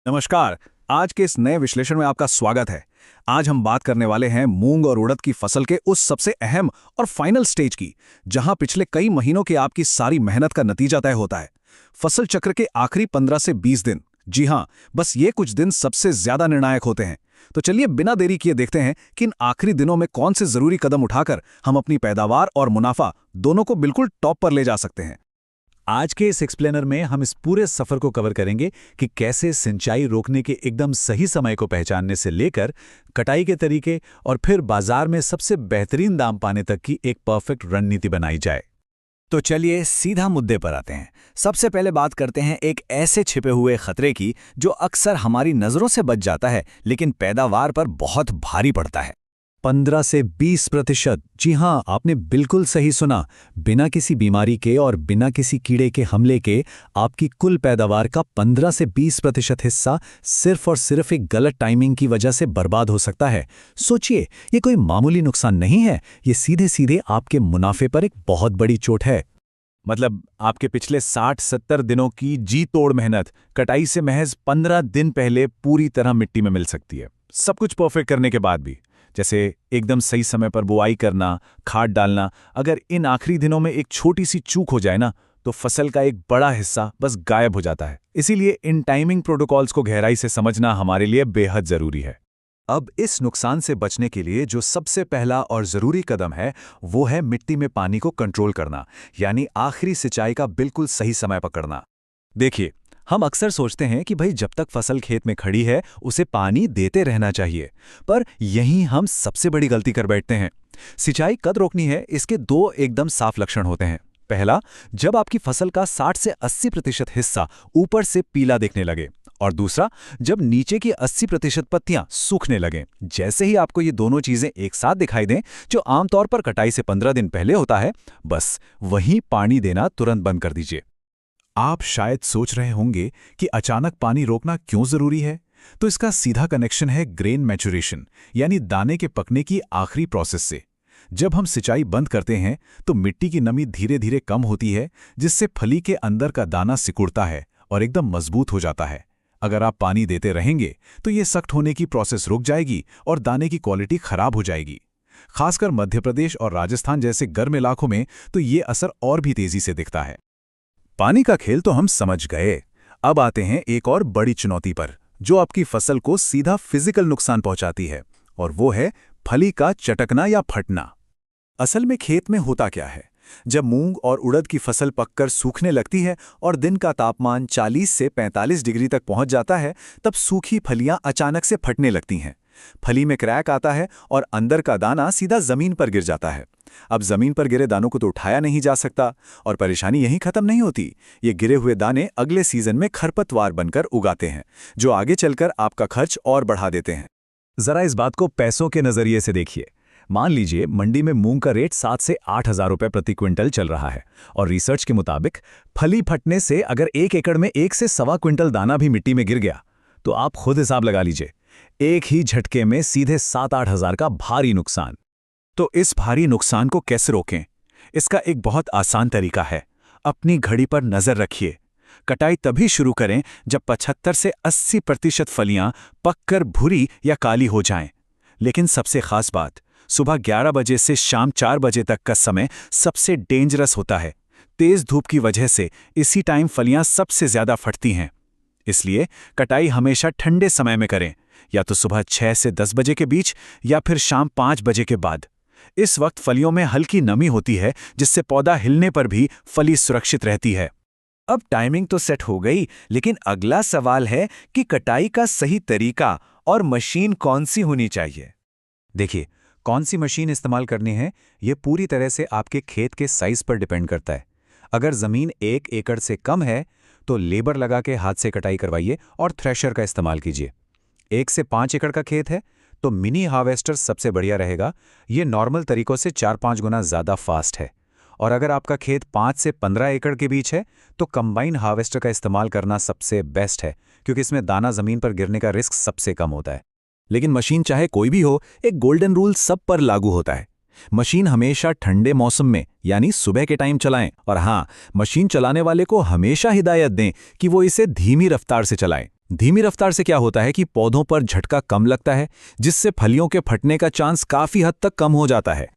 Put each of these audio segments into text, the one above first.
नमस्कार। आज के इस नए विश्लेषण में आपका स्वागत है। आज हम बात करने वाले हैं मूंग और उड़द की फसल के उस सबसे अहम और फाइनल स्टेज की, जहां पिछले कई महीनों की आपकी सारी मेहनत का नतीजा तय होता है। फसल चक्र के आखिरी 15 से 20 दिन। जी हां, बस ये कुछ दिन सबसे ज्यादा निर्णायक होते हैं। तो चलिए बिना देरी किए देखते हैं कि इन आखिरी दिनों में कौन से जरूरी कदम उठाकर हम अपनी पैदावार और मुनाफा दोनों को बिल्कुल टॉप पर ले जा सकते हैं। आज के इस एक्सप्लेनर में हम इस पूरे सफर को कवर करेंगे कि कैसे सिंचाई रोकने के एकदम सही समय को पहचानने से लेकर कटाई के तरीके और फिर बाजार में सबसे बेहतरीन दाम पाने तक की एक परफेक्ट रणनीति बनाई जाए। तो चलिए सीधा मुद्दे पर आते हैं। सबसे पहले बात करते हैं एक ऐसे छिपे हुए खतरे की जो अक्सर हमारी नजरों से बच जाता है लेकिन पैदावार पर बहुत भारी पड़ता है। 15 से 20%। जी हां, आपने बिल्कुल सही सुना। बिना किसी बीमारी के और बिना किसी कीड़े के हमले के आपकी कुल पैदावार का 15 से 20% हिस्सा सिर्फ और सिर्फ एक गलत टाइमिंग की वजह से बर्बाद हो सकता है। सोचिए, ये कोई मामूली नुकसान नहीं है, ये सीधे सीधे आपके मुनाफे पर एक बहुत बड़ी चोट है। मतलब आपके पिछले 60-70 दिनों की जी तोड़ मेहनत कटाई से महज 15 दिन पहले पूरी तरह मिट्टी में मिल सकती है। सब कुछ परफेक्ट करने के बाद भी, जैसे एकदम सही समय पर बुआई करना, खाद डालना। अगर इन आखिरी दिनों में एक छोटी सी चूक हो जाए ना, तो फसल का एक बड़ा हिस्सा बस गायब हो जाता है। इसीलिए इन टाइमिंग प्रोटोकॉल्स को गहराई से समझना हमारे लिए बेहद जरूरी है। अब इस नुकसान से बचने के लिए जो सबसे पहला और ज़रूरी कदम है वो है मिट्टी में पानी को कंट्रोल करना, यानी आखिरी सिंचाई का बिल्कुल सही समय पकड़ना। देखिए, हम अक्सर सोचते हैं कि भाई जब तक फसल खेत में खड़ी है उसे पानी देते रहना चाहिए, पर यहीं हम सबसे बड़ी गलती कर बैठते हैं। सिंचाई कब रोकनी है, इसके दो एकदम साफ लक्षण होते हैं। पहला, जब आपकी फसल का 60 से 80% हिस्सा ऊपर से पीला दिखने लगे, और दूसरा, जब नीचे की 80% पत्तियां सूखने लगें। जैसे ही आपको ये दोनों चीजें एक साथ दिखाई दें, जो आमतौर पर कटाई से 15 दिन पहले होता है, बस वहीं पानी देना तुरंत बंद कर दीजिए। आप शायद सोच रहे होंगे कि अचानक पानी रोकना क्यों जरूरी है। तो इसका सीधा कनेक्शन है ग्रेन मैच्योरेशन, यानी दाने के पकने की आखिरी प्रोसेस से। जब हम सिंचाई बंद करते हैं तो मिट्टी की नमी धीरे धीरे कम होती है, जिससे फली के अंदर का दाना सिकुड़ता है और एकदम मजबूत हो जाता है। अगर आप पानी देते रहेंगे तो ये सख्त होने की प्रोसेस रुक जाएगी और दाने की क्वालिटी खराब हो जाएगी। खासकर मध्य प्रदेश और राजस्थान जैसे गर्म इलाकों में तो ये असर और भी तेजी से दिखता है। पानी का खेल तो हम समझ गए। अब आते हैं एक और बड़ी चुनौती पर, जो आपकी फसल को सीधा फिजिकल नुकसान पहुंचाती है, और वो है फली का चटकना या फटना। असल में खेत में होता क्या है, जब मूंग और उड़द की फसल पककर सूखने लगती है और दिन का तापमान 40 से 45 डिग्री तक पहुंच जाता है, तब सूखी फलियां अचानक से फटने लगती हैं। फली में क्रैक आता है और अंदर का दाना सीधा जमीन पर गिर जाता है। अब जमीन पर गिरे दानों को तो उठाया नहीं जा सकता, और परेशानी यहीं खत्म नहीं होती। ये गिरे हुए दाने अगले सीजन में खरपतवार बनकर उगाते हैं, जो आगे चलकर आपका खर्च और बढ़ा देते हैं। जरा इस बात को पैसों के नजरिए से देखिए। मान लीजिए मंडी में मूंग का रेट 7 से 8 हज़ार रुपए प्रति क्विंटल चल रहा है, और रिसर्च के मुताबिक फली फटने से अगर 1 एकड़ में 1 से सवा क्विंटल दाना भी मिट्टी में गिर गया, तो आप खुद हिसाब लगा लीजिए, एक ही झटके में सीधे 7-8 हज़ार का भारी नुकसान। तो इस भारी नुकसान को कैसे रोकें? इसका एक बहुत आसान तरीका है। अपनी घड़ी पर नजर रखिए। कटाई तभी शुरू करें जब 75 से 80% फलियां पककर भूरी या काली हो जाएं। लेकिन सबसे खास बात, सुबह 11 बजे से शाम 4 बजे तक का समय सबसे डेंजरस होता है। तेज धूप की वजह से इसी टाइम फलियां सबसे ज्यादा फटती हैं। इसलिए कटाई हमेशा ठंडे समय में करें, या तो सुबह 6 से 10 बजे के बीच या फिर शाम 5 बजे के बाद। इस वक्त फलियों में हल्की नमी होती है, जिससे पौधा हिलने पर भी फली सुरक्षित रहती है। अब टाइमिंग तो सेट हो गई, लेकिन अगला सवाल है कि कटाई का सही तरीका और मशीन कौन सी होनी चाहिए। देखिए, कौन सी मशीन इस्तेमाल करनी है, ये पूरी तरह से आपके खेत के साइज पर डिपेंड करता है। अगर ज़मीन 1 एकड़ से कम है तो लेबर लगा के हाथ से कटाई करवाइए और थ्रेशर का इस्तेमाल कीजिए। 1 से 5 एकड़ का खेत है तो मिनी हार्वेस्टर सबसे बढ़िया रहेगा। ये नॉर्मल तरीकों से 4-5 गुना ज़्यादा फास्ट है। और अगर आपका खेत 5 से 15 एकड़ के बीच है तो कंबाइन हार्वेस्टर का इस्तेमाल करना सबसे बेस्ट है, क्योंकि इसमें दाना ज़मीन पर गिरने का रिस्क सबसे कम होता है। लेकिन मशीन चाहे कोई भी हो, एक गोल्डन रूल सब पर लागू होता है। मशीन हमेशा ठंडे मौसम में यानी सुबह के टाइम चलाएं, और हाँ, मशीन चलाने वाले को हमेशा हिदायत दें कि वो इसे धीमी रफ्तार से चलाएं, धीमी रफ्तार से क्या होता है कि पौधों पर झटका कम लगता है, जिससे फलियों के फटने का चांस काफी हद तक कम हो जाता है।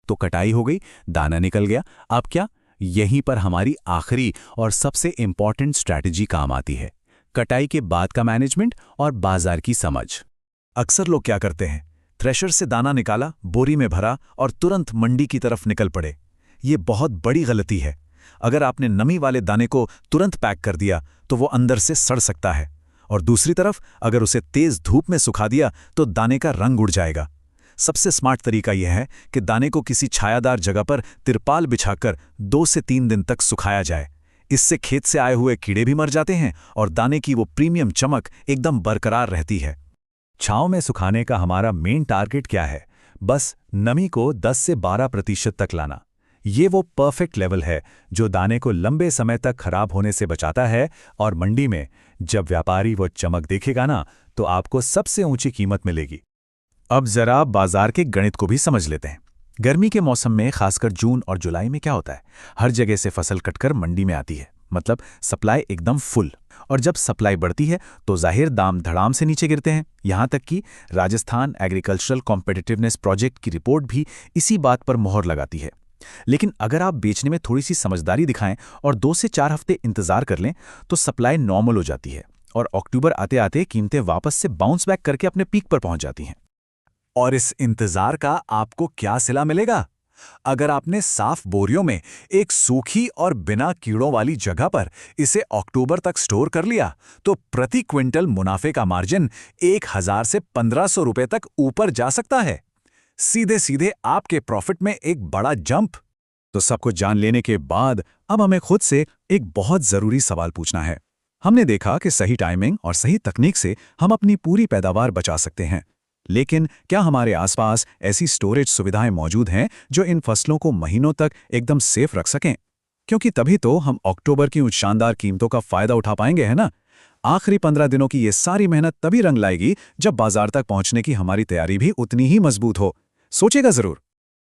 तो कटाई हो गई, दाना निकल गया, अब क्या? यहीं पर हमारी आखिरी और सबसे इंपॉर्टेंट स्ट्रैटेजी काम आती है, कटाई के बाद का मैनेजमेंट और बाजार की समझ। अक्सर लोग क्या करते हैं, थ्रेशर से दाना निकाला, बोरी में भरा और तुरंत मंडी की तरफ निकल पड़े। ये बहुत बड़ी गलती है। अगर आपने नमी वाले दाने को तुरंत पैक कर दिया तो वो अंदर से सड़ सकता है, और दूसरी तरफ अगर उसे तेज धूप में सुखा दिया तो दाने का रंग उड़ जाएगा। सबसे स्मार्ट तरीका यह है कि दाने को किसी छायादार जगह पर तिरपाल बिछाकर 2 से 3 दिन तक सुखाया जाए। इससे खेत से आए हुए कीड़े भी मर जाते हैं और दाने की वो प्रीमियम चमक एकदम बरकरार रहती है। छांव में सुखाने का हमारा मेन टारगेट क्या है? बस नमी को 10 से 12% तक लाना। ये वो परफेक्ट लेवल है जो दाने को लंबे समय तक खराब होने से बचाता है, और मंडी में जब व्यापारी वो चमक देखेगा ना, तो आपको सबसे ऊंची कीमत मिलेगी। अब जरा बाजार के गणित को भी समझ लेते हैं। गर्मी के मौसम में, खासकर जून और जुलाई में क्या होता है, हर जगह से फसल कटकर मंडी में आती है, मतलब सप्लाई एकदम फुल। और जब सप्लाई बढ़ती है तो जाहिर दाम धड़ाम से नीचे गिरते हैं। यहां तक कि राजस्थान एग्रीकल्चरल कॉम्पिटिटिवनेस प्रोजेक्ट की रिपोर्ट भी इसी बात पर मोहर लगाती है। लेकिन अगर आप बेचने में थोड़ी सी समझदारी दिखाएं और 2 से 4 हफ्ते इंतजार कर लें तो सप्लाई नॉर्मल हो जाती है, और अक्टूबर आते आते कीमतें वापस से बाउंस बैक करके अपने पीक पर पहुंच जाती हैं। और इस इंतजार का आपको क्या सिला मिलेगा? अगर आपने साफ बोरियों में एक सूखी और बिना कीड़ों वाली जगह पर इसे अक्टूबर तक स्टोर कर लिया, तो प्रति क्विंटल मुनाफे का मार्जिन 1000 से 1500 रुपए तक ऊपर जा सकता है। सीधे सीधे आपके प्रॉफिट में एक बड़ा जंप। तो सब कुछ जान लेने के बाद अब हमें खुद से एक बहुत जरूरी सवाल पूछना है। हमने देखा कि सही टाइमिंग और सही तकनीक से हम अपनी पूरी पैदावार बचा सकते हैं, लेकिन क्या हमारे आसपास ऐसी स्टोरेज सुविधाएं मौजूद हैं जो इन फसलों को महीनों तक एकदम सेफ रख सकें? क्योंकि तभी तो हम अक्टूबर की उन शानदार कीमतों का फायदा उठा पाएंगे, है ना? आखिरी 15 दिनों की ये सारी मेहनत तभी रंग लाएगी जब बाजार तक पहुंचने की हमारी तैयारी भी उतनी ही मजबूत हो। सोचेगा जरूर।